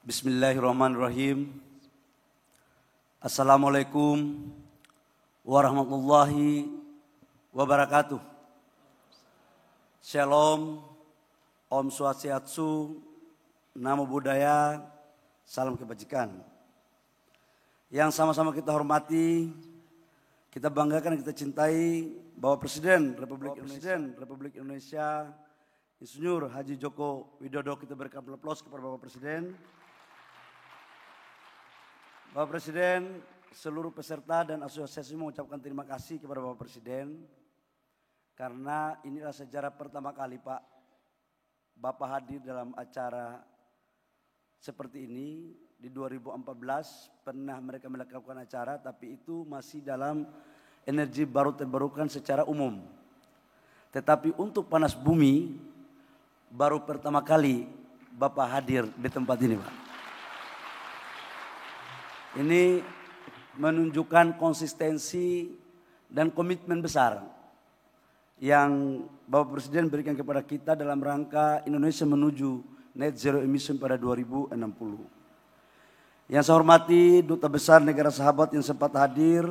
Bismillahirrahmanirrahim. Assalamualaikum warahmatullahi wabarakatuh. Shalom, Om Swastiastu, Namo Buddhaya, salam kebajikan. Yang sama-sama kita hormati, kita banggakan, kita cintai Bapak Presiden Republik Indonesia, Insinyur Haji Joko Widodo. Kita berikan aplaus kepada Bapak Presiden. Bapak Presiden, seluruh peserta dan asosiasi mengucapkan terima kasih kepada Bapak Presiden karena inilah sejarah pertama kali Pak Bapak hadir dalam acara seperti ini. Di 2014 pernah mereka melakukan acara, tapi itu masih dalam energi baru terbarukan secara umum. Tetapi untuk panas bumi baru pertama kali Bapak hadir di tempat ini Pak. Ini menunjukkan konsistensi dan komitmen besar yang Bapak Presiden berikan kepada kita dalam rangka Indonesia menuju net zero emission pada 2060. Yang saya hormati Duta Besar Negara Sahabat yang sempat hadir,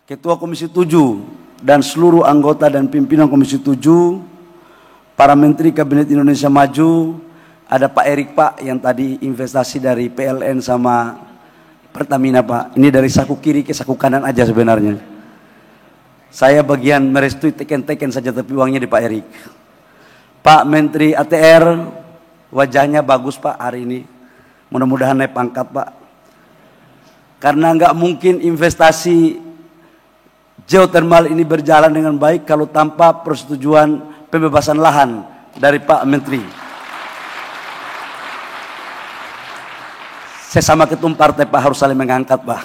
Ketua Komisi 7 dan seluruh anggota dan pimpinan Komisi 7, para Menteri Kabinet Indonesia Maju, ada Pak Erik Pak yang tadi investasi dari PLN sama Pertamina Pak. Ini dari saku kiri ke saku kanan aja sebenarnya. Saya bagian merestui teken-teken saja, tapi uangnya di Pak Erik. Pak Menteri ATR, wajahnya bagus Pak hari ini. Mudah-mudahan naik pangkat Pak. Karena nggak mungkin investasi geothermal ini berjalan dengan baik kalau tanpa persetujuan pembebasan lahan dari Pak Menteri. Sesama ketum partai Pak harus saling mengangkat Pak.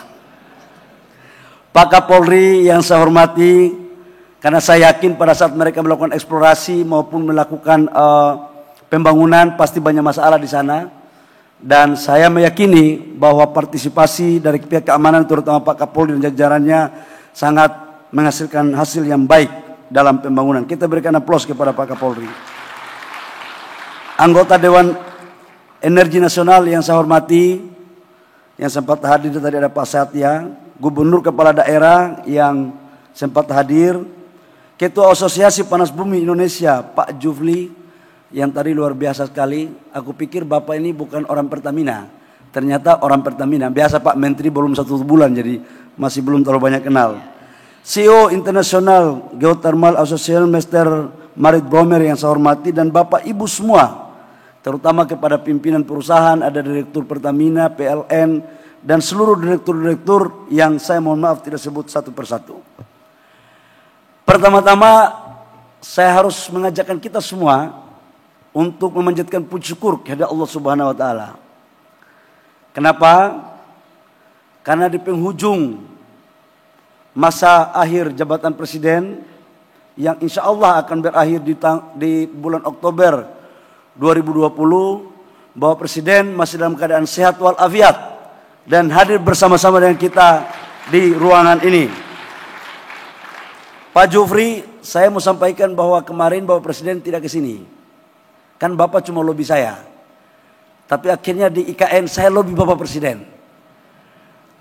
Pak Kapolri yang saya hormati, karena saya yakin pada saat mereka melakukan eksplorasi maupun melakukan pembangunan pasti banyak masalah di sana. Dan saya meyakini bahwa partisipasi dari pihak keamanan terutama Pak Kapolri dan jajarannya sangat menghasilkan hasil yang baik dalam pembangunan. Kita berikan aplaus kepada Pak Kapolri. Anggota Dewan Energi Nasional yang saya hormati, yang sempat hadir tadi ada Pak Satya, Gubernur Kepala Daerah yang sempat hadir, Ketua Asosiasi Panas Bumi Indonesia Pak Jufli yang tadi luar biasa sekali. Aku pikir Bapak ini bukan orang Pertamina, ternyata orang Pertamina. Biasa Pak Menteri belum 1 bulan jadi masih belum terlalu banyak kenal. CEO International Geothermal Association Mr. Marit Bromer yang saya hormati, dan Bapak Ibu semua, terutama kepada pimpinan perusahaan, ada Direktur Pertamina, PLN, dan seluruh direktur-direktur yang saya mohon maaf tidak sebut satu persatu. Pertama-tama saya harus mengajakkan kita semua untuk memanjatkan puji syukur kepada Allah Subhanahu wa taala. Kenapa? Karena di penghujung masa akhir jabatan presiden yang insya Allah akan berakhir di bulan Oktober 2020, bahwa Presiden masih dalam keadaan sehat walafiat dan hadir bersama-sama dengan kita di ruangan ini. Pak Jufri, saya mau sampaikan bahwa kemarin Bapak Presiden tidak ke sini. Kan Bapak cuma lobi saya. Tapi akhirnya di IKN saya lobi Bapak Presiden.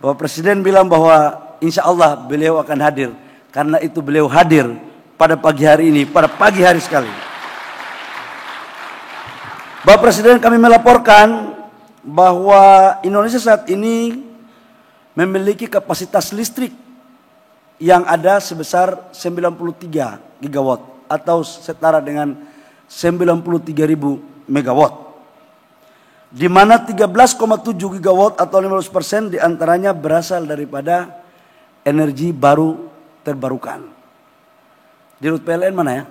Bapak Presiden bilang bahwa insya Allah beliau akan hadir. Karena itu beliau hadir pada pagi hari ini, pada pagi hari sekali. Bapak Presiden, kami melaporkan bahwa Indonesia saat ini memiliki kapasitas listrik yang ada sebesar 93 gigawatt atau setara dengan 93.000 megawatt. Di mana 13,7 gigawatt atau 15% diantaranya berasal daripada energi baru terbarukan. Dirut PLN mana ya?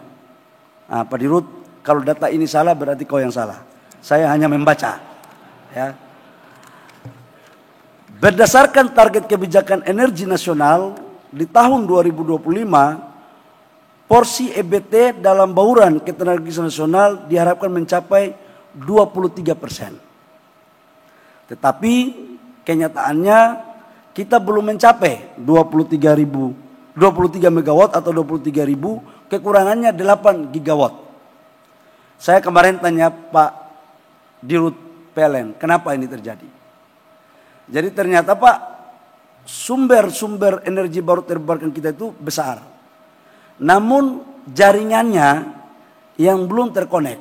Nah, Pak Dirut, kalau data ini salah berarti kau yang salah. Saya hanya membaca. Ya. Berdasarkan target kebijakan energi nasional di tahun 2025, porsi EBT dalam bauran ketenagalistrikan nasional diharapkan mencapai 23%. Tetapi kenyataannya kita belum mencapai 23 megawatt atau 23.000, kekurangannya 8 gigawatt. Saya kemarin tanya Pak Dirut PLN. Kenapa ini terjadi? Jadi ternyata Pak, sumber-sumber energi baru terbarukan kita itu besar. Namun jaringannya yang belum terkonek.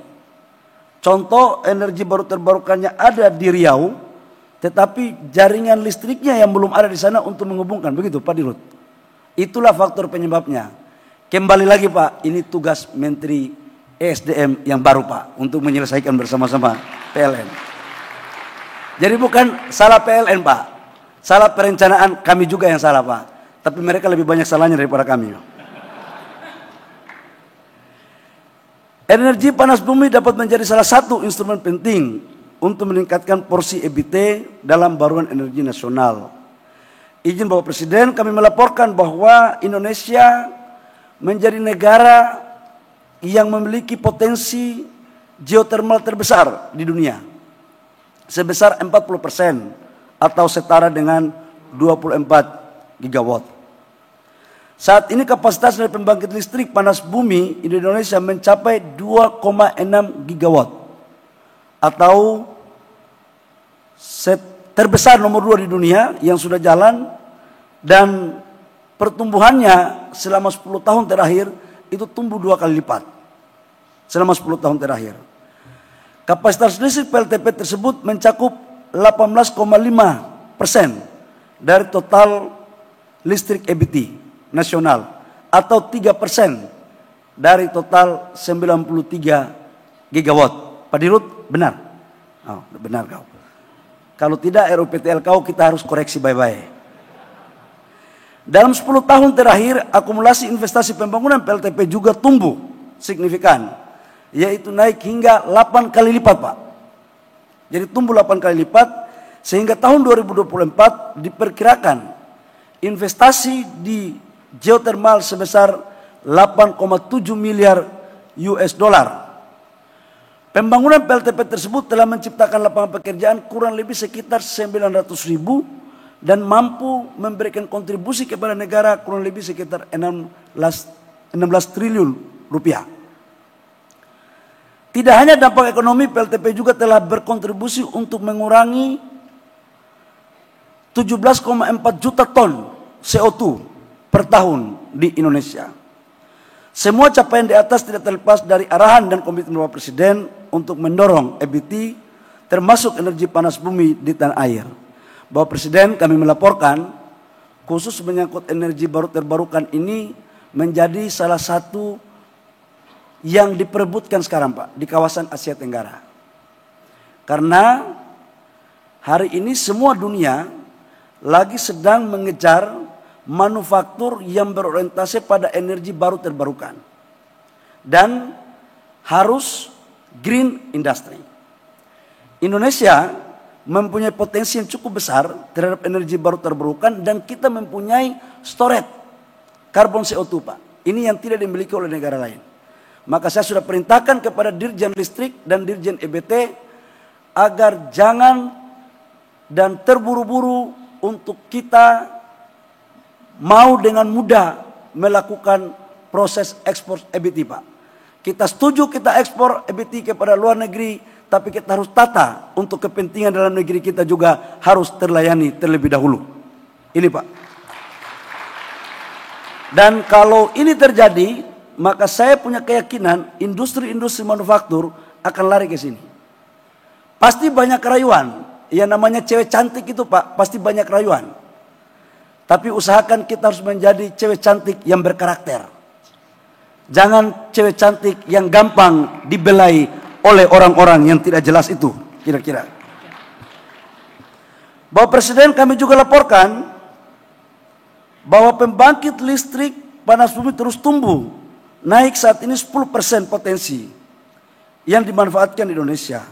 Contoh energi baru terbarukannya ada di Riau, tetapi jaringan listriknya yang belum ada di sana untuk menghubungkan. Begitu Pak Dirut. Itulah faktor penyebabnya. Kembali lagi Pak, ini tugas Menteri ESDM yang baru Pak, untuk menyelesaikan bersama-sama PLN. Jadi bukan salah PLN Pak, salah perencanaan kami juga yang salah Pak. Tapi mereka lebih banyak salahnya daripada kami. Energi panas bumi dapat menjadi salah satu instrumen penting untuk meningkatkan porsi EBT dalam baruan energi nasional. Izin Bapak Presiden, kami melaporkan bahwa Indonesia menjadi negara yang memiliki potensi geotermal terbesar di dunia, sebesar 40% atau setara dengan 24 gigawatt. Saat ini kapasitas dari pembangkit listrik panas bumi di Indonesia mencapai 2,6 gigawatt atau terbesar nomor 2 di dunia yang sudah jalan, dan pertumbuhannya selama 10 tahun terakhir itu tumbuh 2 kali lipat selama 10 tahun terakhir. Kapasitas listrik PLTP tersebut mencakup 18,5% dari total listrik EBT nasional atau 3% dari total 93 gigawatt. Pak Dirut, benar? Oh, benar kau. Kalau tidak RUPTL kau kita harus koreksi baik-baik. Dalam 10 tahun terakhir akumulasi investasi pembangunan PLTP juga tumbuh signifikan, yaitu naik hingga 8 kali lipat Pak. Jadi tumbuh 8 kali lipat, sehingga tahun 2024 diperkirakan investasi di geothermal sebesar 8,7 miliar US dollar. Pembangunan PLTP tersebut telah menciptakan lapangan pekerjaan kurang lebih sekitar 900.000 dan mampu memberikan kontribusi kepada negara kurang lebih sekitar 16 triliun rupiah. Tidak hanya dampak ekonomi, PLTP juga telah berkontribusi untuk mengurangi 17,4 juta ton CO2 per tahun di Indonesia. Semua capaian di atas tidak terlepas dari arahan dan komitmen Bapak Presiden untuk mendorong EBT termasuk energi panas bumi di tanah air. Bapak Presiden, kami melaporkan khusus menyangkut energi baru terbarukan ini menjadi salah satu yang diperebutkan sekarang Pak di kawasan Asia Tenggara. Karena hari ini semua dunia lagi sedang mengejar manufaktur yang berorientasi pada energi baru terbarukan dan harus green industry. Indonesia mempunyai potensi yang cukup besar terhadap energi baru terbarukan dan kita mempunyai storage karbon CO2 Pak. Ini yang tidak dimiliki oleh negara lain. Maka saya sudah perintahkan kepada Dirjen Listrik dan Dirjen EBT agar jangan dan terburu-buru untuk kita mau dengan mudah melakukan proses ekspor EBT Pak. Kita setuju kita ekspor EBT kepada luar negeri, tapi kita harus tata untuk kepentingan dalam negeri kita juga harus terlayani terlebih dahulu. Ini Pak. Dan kalau ini terjadi, maka saya punya keyakinan industri-industri manufaktur akan lari ke sini. Pasti banyak rayuan. Yang namanya cewek cantik itu Pak, pasti banyak rayuan. Tapi usahakan kita harus menjadi cewek cantik yang berkarakter. Jangan cewek cantik yang gampang dibelai oleh orang-orang yang tidak jelas itu, kira-kira. Bapak Presiden, kami juga laporkan bahwa pembangkit listrik panas bumi terus tumbuh. Naik saat ini 10% potensi yang dimanfaatkan di Indonesia.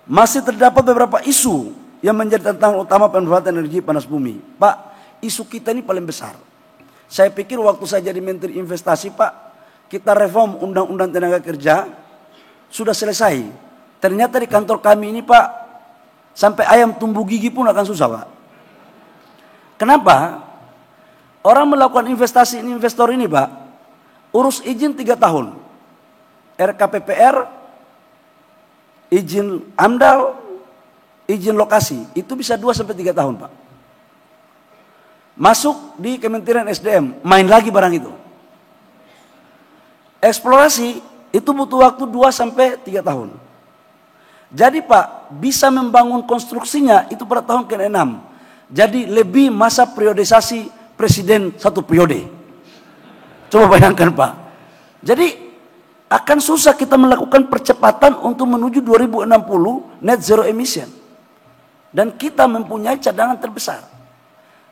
Masih terdapat beberapa isu yang menjadi tantangan utama pemanfaatan energi panas bumi. Pak, isu kita ini paling besar. Saya pikir waktu saya jadi Menteri Investasi Pak, kita reform Undang-Undang Tenaga Kerja, sudah selesai. Ternyata di kantor kami ini Pak, sampai ayam tumbuh gigi pun akan susah Pak. Kenapa? Orang melakukan investasi investor ini Pak, urus izin 3 tahun. RKPPR, izin AMDAL, izin lokasi itu bisa 2 sampai 3 tahun, Pak. Masuk di Kementerian SDM, main lagi barang itu. Eksplorasi itu butuh waktu 2 sampai 3 tahun. Jadi Pak, bisa membangun konstruksinya itu pada tahun ke-6. Jadi lebih masa periodisasi presiden 1 periode. Coba bayangkan Pak. Jadi akan susah kita melakukan percepatan untuk menuju 2060 net zero emission. Dan kita mempunyai cadangan terbesar.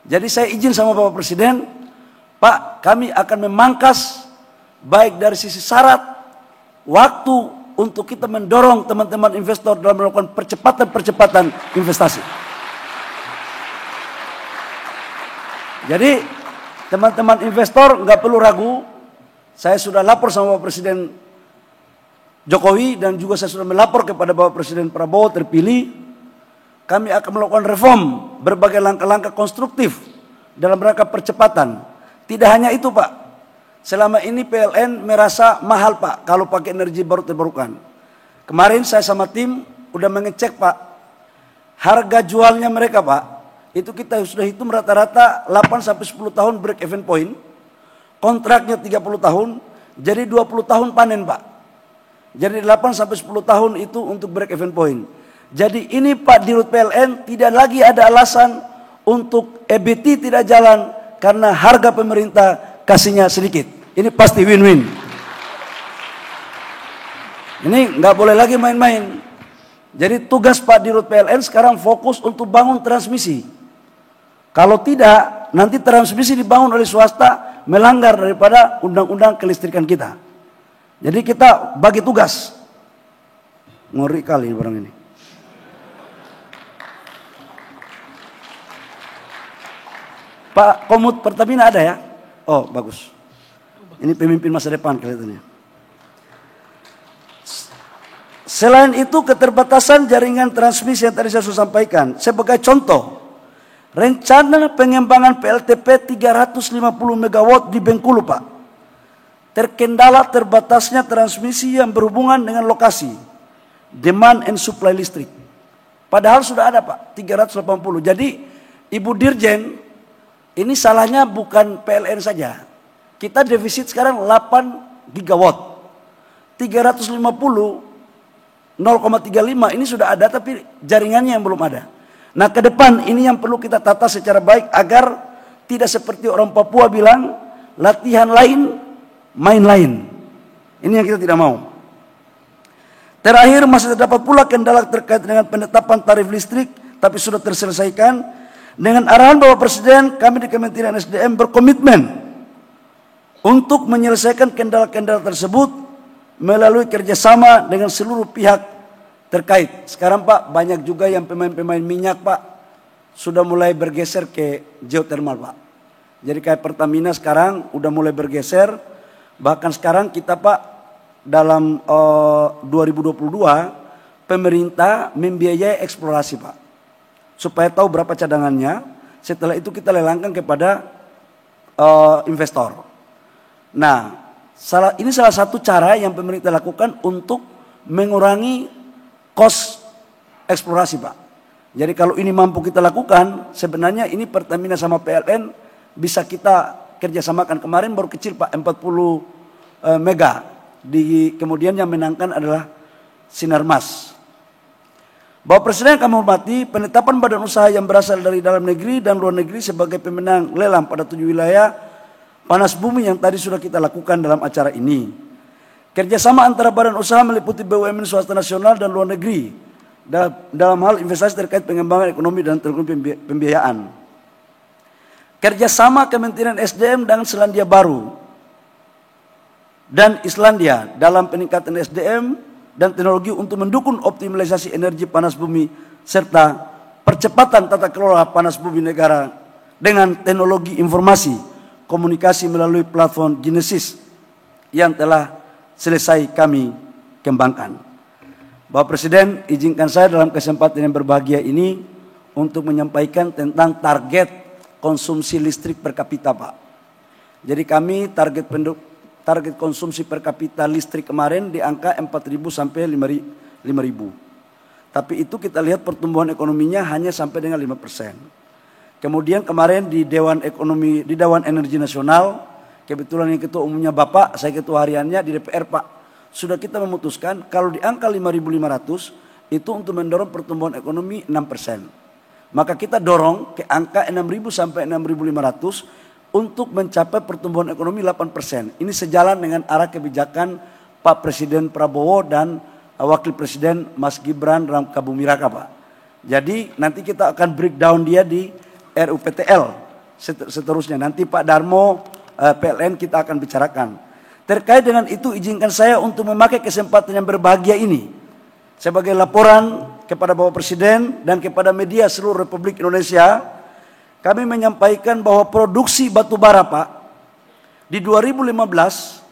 Jadi saya izin sama Bapak Presiden, Pak, kami akan memangkas baik dari sisi syarat, waktu untuk kita mendorong teman-teman investor dalam melakukan percepatan investasi. Jadi teman-teman investor nggak perlu ragu, saya sudah lapor sama Bapak Presiden Jokowi dan juga saya sudah melapor kepada Bapak Presiden Prabowo terpilih. Kami akan melakukan reform berbagai langkah-langkah konstruktif dalam rangka percepatan. Tidak hanya itu Pak, selama ini PLN merasa mahal Pak kalau pakai energi baru terbarukan. Kemarin saya sama tim udah mengecek Pak, harga jualnya mereka Pak, itu kita sudah hitung rata-rata 8 sampai 10 tahun break even point, kontraknya 30 tahun, jadi 20 tahun panen Pak. Jadi 8 sampai 10 tahun itu untuk break even point. Jadi ini Pak Dirut PLN tidak lagi ada alasan untuk EBT tidak jalan karena harga pemerintah kasihnya sedikit. Ini pasti win-win. Ini nggak boleh lagi main-main. Jadi tugas Pak Dirut PLN sekarang fokus untuk bangun transmisi. Kalau tidak, nanti transmisi dibangun oleh swasta melanggar daripada undang-undang kelistrikan kita. Jadi kita bagi tugas. Ngeri kali barang ini. Pak Komut Pertamina ada ya? Oh bagus. Ini pemimpin masa depan kelihatannya. Selain itu keterbatasan jaringan transmisi yang tadi saya sudah sampaikan. Sebagai contoh, rencana pengembangan PLTP 350 MW di Bengkulu Pak. Terkendala terbatasnya transmisi yang berhubungan dengan lokasi, demand and supply listrik. Padahal sudah ada Pak, 380. Jadi Ibu Dirjen, ini salahnya bukan PLN saja. Kita defisit sekarang 8 gigawatt. 350, 0,35 ini sudah ada tapi jaringannya yang belum ada. Nah ke depan ini yang perlu kita tata secara baik agar tidak seperti orang Papua bilang latihan lain, main lain. Ini yang kita tidak mau. Terakhir masih terdapat pula kendala terkait dengan penetapan tarif listrik tapi sudah terselesaikan. Dengan arahan Bapak Presiden, kami di Kementerian SDM berkomitmen untuk menyelesaikan kendala-kendala tersebut melalui kerjasama dengan seluruh pihak terkait. Sekarang Pak, banyak juga yang pemain-pemain minyak Pak sudah mulai bergeser ke geothermal Pak. Jadi kayak Pertamina sekarang udah mulai bergeser. Bahkan sekarang kita Pak dalam 2022 pemerintah membiayai eksplorasi Pak. Supaya tahu berapa cadangannya, setelah itu kita lelangkan kepada investor. Nah, ini salah satu cara yang pemerintah lakukan untuk mengurangi kos eksplorasi Pak. Jadi kalau ini mampu kita lakukan, sebenarnya ini Pertamina sama PLN bisa kita kerjasamakan. Kemarin baru kecil Pak, 40 mega. Kemudian yang menangkan adalah Sinarmas. Bapak Presiden kami hormati, penetapan badan usaha yang berasal dari dalam negeri dan luar negeri sebagai pemenang lelang pada 7 wilayah panas bumi yang tadi sudah kita lakukan dalam acara ini. Kerjasama antara badan usaha meliputi BUMN swasta nasional dan luar negeri dalam hal investasi terkait pengembangan ekonomi dan teknologi pembiayaan. Kerjasama Kementerian SDM dengan Selandia Baru dan Islandia dalam peningkatan SDM dan teknologi untuk mendukung optimalisasi energi panas bumi serta percepatan tata kelola panas bumi negara dengan teknologi informasi komunikasi melalui platform Genesis yang telah selesai kami kembangkan. Bapak Presiden, izinkan saya dalam kesempatan yang berbahagia ini untuk menyampaikan tentang target konsumsi listrik per kapita Pak. Jadi kami target konsumsi per kapita listrik kemarin di angka 4.000 sampai 5.000. Tapi itu kita lihat pertumbuhan ekonominya hanya sampai dengan 5%. Kemudian kemarin di Dewan Ekonomi, di Dewan Energi Nasional, kebetulan yang ketua umumnya Bapak, saya ketua hariannya di DPR Pak, sudah kita memutuskan kalau di angka 5.500 itu untuk mendorong pertumbuhan ekonomi 6%. Maka kita dorong ke angka 6.000 sampai 6.500 untuk mencapai pertumbuhan ekonomi 8%. Ini sejalan dengan arah kebijakan Pak Presiden Prabowo dan Wakil Presiden Mas Gibran Raka Buming Raka, Pak. Jadi nanti kita akan breakdown dia di RUPTL seterusnya. Nanti Pak Darmo PLN kita akan bicarakan. Terkait dengan itu izinkan saya untuk memakai kesempatan yang berbahagia ini sebagai laporan kepada Bapak Presiden dan kepada media seluruh Republik Indonesia. Kami menyampaikan bahwa produksi batu bara, Pak, di 2015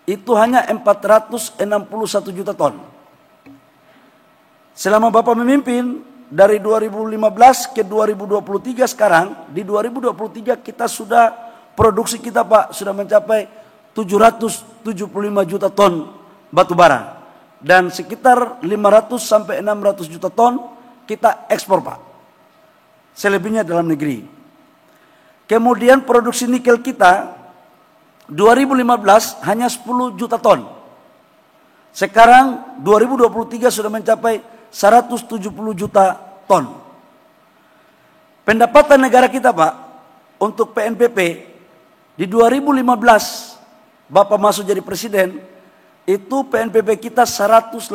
itu hanya 461 juta ton. Selama Bapak memimpin dari 2015 ke 2023 sekarang, di 2023 kita sudah produksi kita, Pak, sudah mencapai 775 juta ton batu bara. Dan sekitar 500 sampai 600 juta ton kita ekspor, Pak. Selebihnya dalam negeri. Kemudian produksi nikel kita 2015 hanya 10 juta ton. Sekarang 2023 sudah mencapai 170 juta ton. Pendapatan negara kita, Pak, untuk PNBP di 2015 Bapak masuk jadi presiden, itu PNBP kita 118,7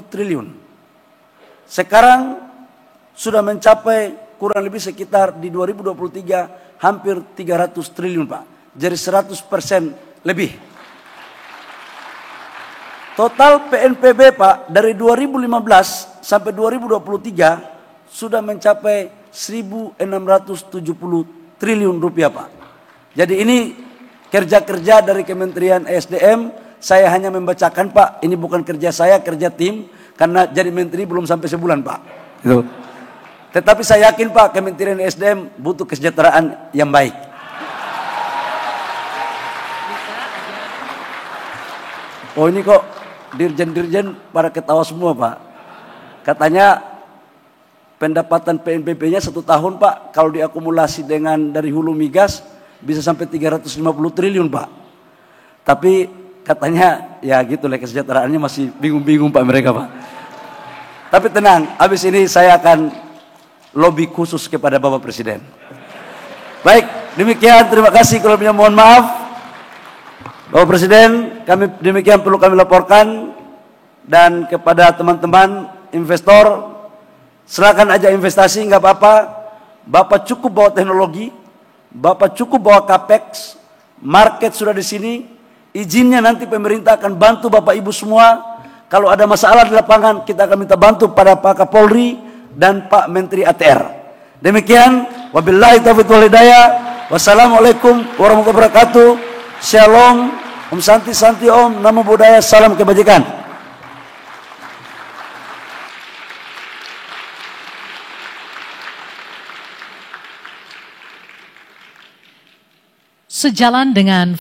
triliun. Sekarang sudah mencapai kurang lebih sekitar di 2023 hampir 300 triliun, Pak. Jadi 100% lebih. Total PNBP, Pak, dari 2015 sampai 2023 sudah mencapai 1.670 triliun rupiah, Pak. Jadi ini kerja-kerja dari Kementerian ESDM. Saya hanya membacakan, Pak. Ini bukan kerja saya, kerja tim. Karena jadi menteri belum sampai sebulan, Pak. Gitu. Tetapi saya yakin, Pak, Kementerian ESDM butuh kesejahteraan yang baik. Oh, ini kok dirjen-dirjen pada ketawa semua, Pak. Katanya pendapatan PNBP-nya 1 tahun, Pak, kalau diakumulasi dengan dari hulu migas bisa sampai 350 triliun, Pak. Tapi katanya ya gitu lah, kesejahteraannya masih bingung-bingung, Pak, mereka, Pak. Tapi tenang, habis ini saya akan lobby khusus kepada Bapak Presiden. Baik, demikian, terima kasih. Kalau punya mohon maaf. Bapak Presiden, kami demikian perlu kami laporkan. Dan kepada teman-teman investor, silakan aja investasi, nggak apa-apa. Bapak cukup bawa teknologi, Bapak cukup bawa capex, market sudah di sini. Izinnya nanti pemerintah akan bantu Bapak Ibu semua. Kalau ada masalah di lapangan, kita akan minta bantu pada Pak Kapolri dan Pak Menteri ATR. Demikian, wabillahi taufiq wal hidayah. Wassalamualaikum warahmatullahi wabarakatuh. Shalom, Om Santi Santi Om, Namo Buddhaya, salam kebajikan. Sejalan dengan